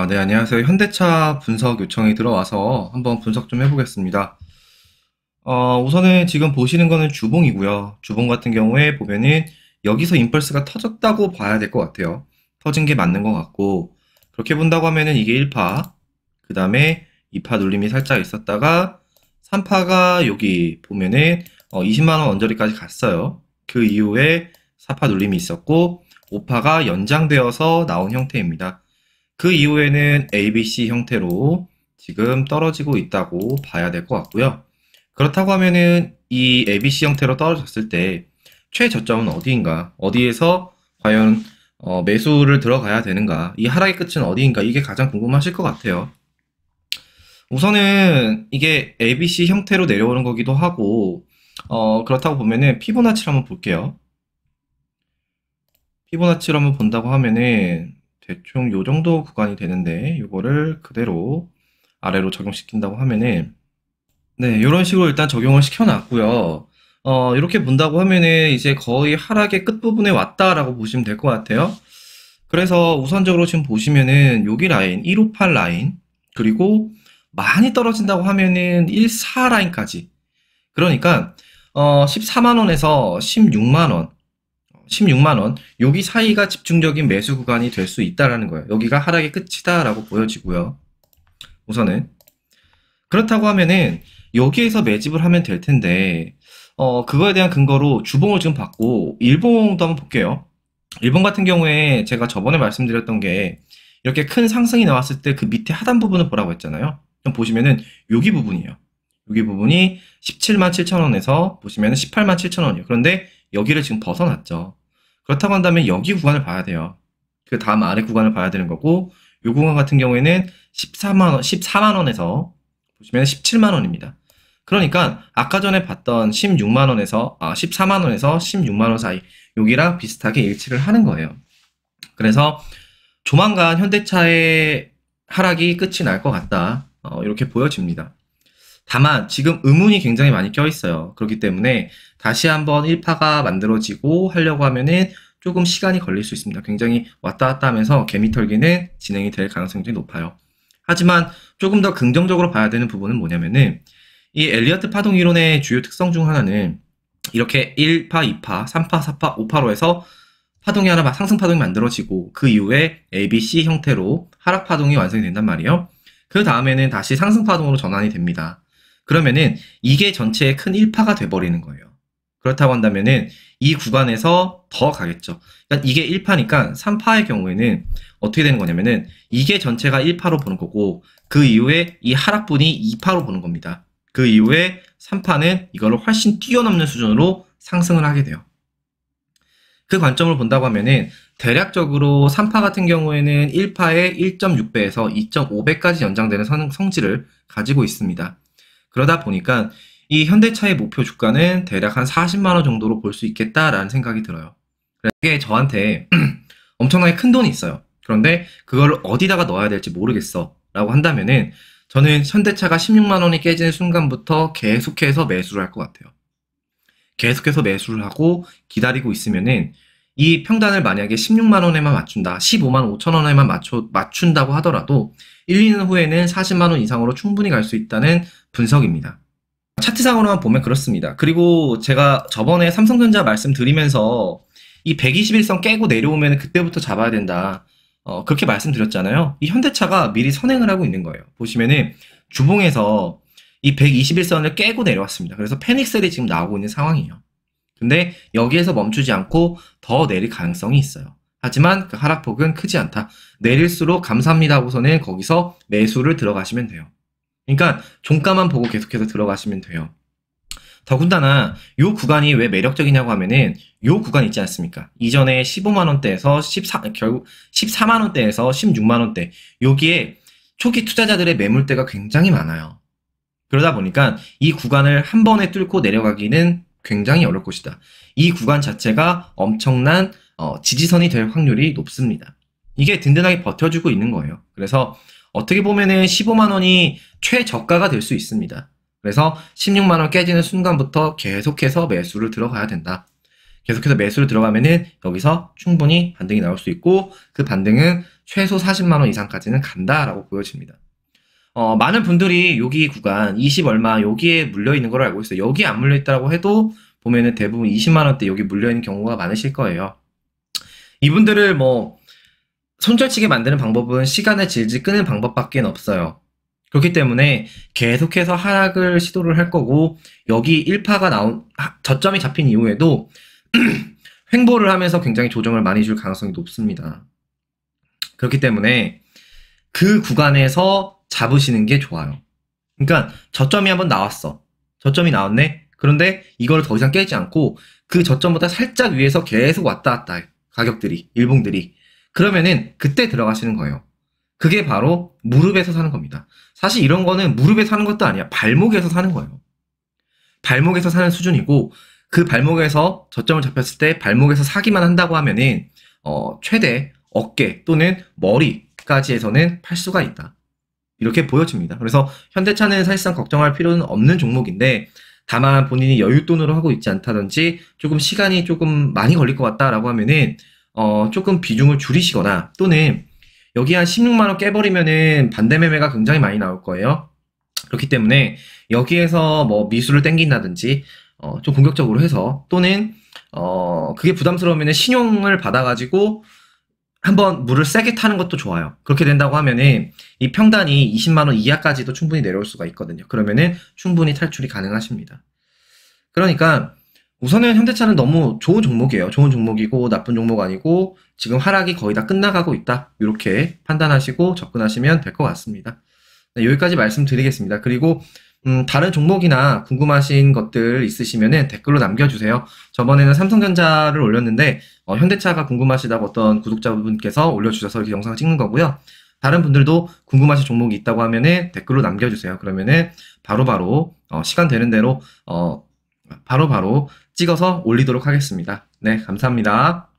네, 안녕하세요. 현대차 분석 요청이 들어와서 한번 분석 좀 해보겠습니다. 우선은 지금 보시는 거는 주봉이고요. 주봉 같은 경우에 보면은 여기서 임펄스가 터졌다고 봐야 될 것 같아요. 터진 게 맞는 것 같고, 그렇게 본다고 하면은 이게 1파, 그 다음에 2파 눌림이 살짝 있었다가, 3파가 여기 보면은 20만원 언저리까지 갔어요. 그 이후에 4파 눌림이 있었고, 5파가 연장되어서 나온 형태입니다. 그 이후에는 ABC 형태로 지금 떨어지고 있다고 봐야 될 것 같고요. 그렇다고 하면은 이 ABC 형태로 떨어졌을 때 최저점은 어디인가? 어디에서 과연 매수를 들어가야 되는가? 이 하락의 끝은 어디인가? 이게 가장 궁금하실 것 같아요. 우선은 이게 ABC 형태로 내려오는 거기도 하고 그렇다고 보면은 피보나치를 한번 볼게요. 피보나치를 한번 본다고 하면은 대충 요 정도 구간이 되는데 이거를 그대로 아래로 적용시킨다고 하면은 네, 이런 식으로 일단 적용을 시켜놨고요. 이렇게 본다고 하면은 이제 거의 하락의 끝부분에 왔다라고 보시면 될 것 같아요. 그래서 우선적으로 지금 보시면은 여기 라인, 158 라인, 그리고 많이 떨어진다고 하면은 14 라인까지. 그러니까 14만 원에서 16만 원, 16만 원, 여기 사이가 집중적인 매수 구간이 될 수 있다라는 거예요. 여기가 하락의 끝이다라고 보여지고요. 우선은 그렇다고 하면은 여기에서 매집을 하면 될 텐데 그거에 대한 근거로 주봉을 지금 봤고 일봉도 한번 볼게요. 일본 같은 경우에 제가 저번에 말씀드렸던 게 이렇게 큰 상승이 나왔을 때 그 밑에 하단 부분을 보라고 했잖아요. 그럼 보시면은 여기 부분이에요. 여기 부분이 17만 7천 원에서 보시면은 18만 7천 원이에요. 그런데 여기를 지금 벗어났죠. 그렇다고 한다면 여기 구간을 봐야 돼요. 그 다음 아래 구간을 봐야 되는 거고 이 구간 같은 경우에는 14만 원, 14만 원에서 보시면 17만 원입니다. 그러니까 아까 전에 봤던 16만 원에서 14만 원에서 16만 원 사이 여기랑 비슷하게 일치를 하는 거예요. 그래서 조만간 현대차의 하락이 끝이 날 것 같다. 이렇게 보여집니다. 다만 지금 의문이 굉장히 많이 껴있어요. 그렇기 때문에 다시 한번 1파가 만들어지고 하려고 하면은 조금 시간이 걸릴 수 있습니다. 굉장히 왔다 갔다 하면서 개미털기는 진행이 될 가능성이 높아요. 하지만 조금 더 긍정적으로 봐야 되는 부분은 뭐냐면은 이 엘리어트 파동 이론의 주요 특성 중 하나는 이렇게 1파, 2파, 3파, 4파, 5파로 해서 파동이 하나 상승 파동이 만들어지고 그 이후에 ABC 형태로 하락 파동이 완성이 된단 말이에요. 그 다음에는 다시 상승 파동으로 전환이 됩니다. 그러면은 이게 전체의 큰 1파가 돼버리는 거예요. 그렇다고 한다면은 이 구간에서 더 가겠죠. 그러니까 이게 1파니까 3파의 경우에는 어떻게 되는 거냐면은 이게 전체가 1파로 보는 거고 그 이후에 이 하락분이 2파로 보는 겁니다. 그 이후에 3파는 이거를 훨씬 뛰어넘는 수준으로 상승을 하게 돼요. 그 관점을 본다고 하면은 대략적으로 3파 같은 경우에는 1파의 1.6배에서 2.5배까지 연장되는 성질을 가지고 있습니다. 그러다 보니까 이 현대차의 목표 주가는 대략 한 40만 원 정도로 볼 수 있겠다라는 생각이 들어요. 이게 저한테 엄청나게 큰 돈이 있어요. 그런데 그거를 어디다가 넣어야 될지 모르겠어 라고 한다면은 저는 현대차가 16만 원이 깨지는 순간부터 계속해서 매수를 할 것 같아요. 계속해서 매수를 하고 기다리고 있으면은 이 평단을 만약에 16만 원에만 맞춘다, 15만 5천 원에만 맞춘다고 하더라도 1, 2년 후에는 40만 원 이상으로 충분히 갈 수 있다는 분석입니다. 차트상으로만 보면 그렇습니다. 그리고 제가 저번에 삼성전자 말씀드리면서 이 121선 깨고 내려오면 그때부터 잡아야 된다. 그렇게 말씀드렸잖아요. 이 현대차가 미리 선행을 하고 있는 거예요. 보시면은 주봉에서 이 121선을 깨고 내려왔습니다. 그래서 패닉셀이 지금 나오고 있는 상황이에요. 근데 여기에서 멈추지 않고 더 내릴 가능성이 있어요. 하지만 그 하락폭은 크지 않다. 내릴수록 감사합니다 하고서는 거기서 매수를 들어가시면 돼요. 그러니까 종가만 보고 계속해서 들어가시면 돼요. 더군다나 이 구간이 왜 매력적이냐고 하면은 이 구간 있지 않습니까? 이전에 15만 원대에서 결국 14만 원대에서 16만 원대 여기에 초기 투자자들의 매물대가 굉장히 많아요. 그러다 보니까 이 구간을 한 번에 뚫고 내려가기는 굉장히 어려울 것이다. 이 구간 자체가 엄청난 지지선이 될 확률이 높습니다. 이게 든든하게 버텨주고 있는 거예요. 그래서 어떻게 보면은 15만 원이 최저가가 될 수 있습니다. 그래서 16만 원 깨지는 순간부터 계속해서 매수를 들어가야 된다. 계속해서 매수를 들어가면은 여기서 충분히 반등이 나올 수 있고 그 반등은 최소 40만 원 이상까지는 간다라고 보여집니다. 많은 분들이 여기 구간 20 얼마 여기에 물려 있는 걸 알고 있어요. 여기에 안 물려 있다고 해도 보면은 대부분 20만 원대 여기 물려 있는 경우가 많으실 거예요. 이분들을 뭐 손절치게 만드는 방법은 시간을 질질 끄는 방법밖에 없어요. 그렇기 때문에 계속해서 하락을 시도를 할 거고, 여기 1파가 저점이 잡힌 이후에도 횡보를 하면서 굉장히 조정을 많이 줄 가능성이 높습니다. 그렇기 때문에 그 구간에서 잡으시는 게 좋아요. 그러니까 저점이 한번 나왔어. 저점이 나왔네? 그런데 이걸 더 이상 깨지 않고 그 저점보다 살짝 위에서 계속 왔다 갔다 해. 가격들이, 일봉들이. 그러면은 그때 들어가시는 거예요. 그게 바로 무릎에서 사는 겁니다. 사실 이런 거는 무릎에 사는 것도 아니야. 발목에서 사는 거예요. 발목에서 사는 수준이고, 그 발목에서 저점을 잡혔을 때 발목에서 사기만 한다고 하면은 최대 어깨 또는 머리까지 해서는 팔 수가 있다. 이렇게 보여집니다. 그래서 현대차는 사실상 걱정할 필요는 없는 종목인데, 다만 본인이 여윳돈으로 하고 있지 않다든지 조금 시간이 조금 많이 걸릴 것 같다라고 하면은 조금 비중을 줄이시거나, 또는 여기 한 16만원 깨버리면은 반대 매매가 굉장히 많이 나올 거예요. 그렇기 때문에 여기에서 뭐 미수를 땡긴다든지 좀 공격적으로 해서, 또는 그게 부담스러우면 신용을 받아가지고 한번 물을 세게 타는 것도 좋아요. 그렇게 된다고 하면은 이 평단이 20만원 이하까지도 충분히 내려올 수가 있거든요. 그러면은 충분히 탈출이 가능하십니다. 그러니까 우선은 현대차는 너무 좋은 종목이에요. 좋은 종목이고 나쁜 종목 아니고 지금 하락이 거의 다 끝나가고 있다. 이렇게 판단하시고 접근하시면 될 것 같습니다. 네, 여기까지 말씀드리겠습니다. 그리고 다른 종목이나 궁금하신 것들 있으시면은 댓글로 남겨주세요. 저번에는 삼성전자를 올렸는데 현대차가 궁금하시다고 어떤 구독자분께서 올려주셔서 이렇게 영상을 찍는 거고요. 다른 분들도 궁금하신 종목이 있다고 하면은 댓글로 남겨주세요. 그러면은 바로바로 시간 되는 대로 바로바로 찍어서 올리도록 하겠습니다. 네, 감사합니다.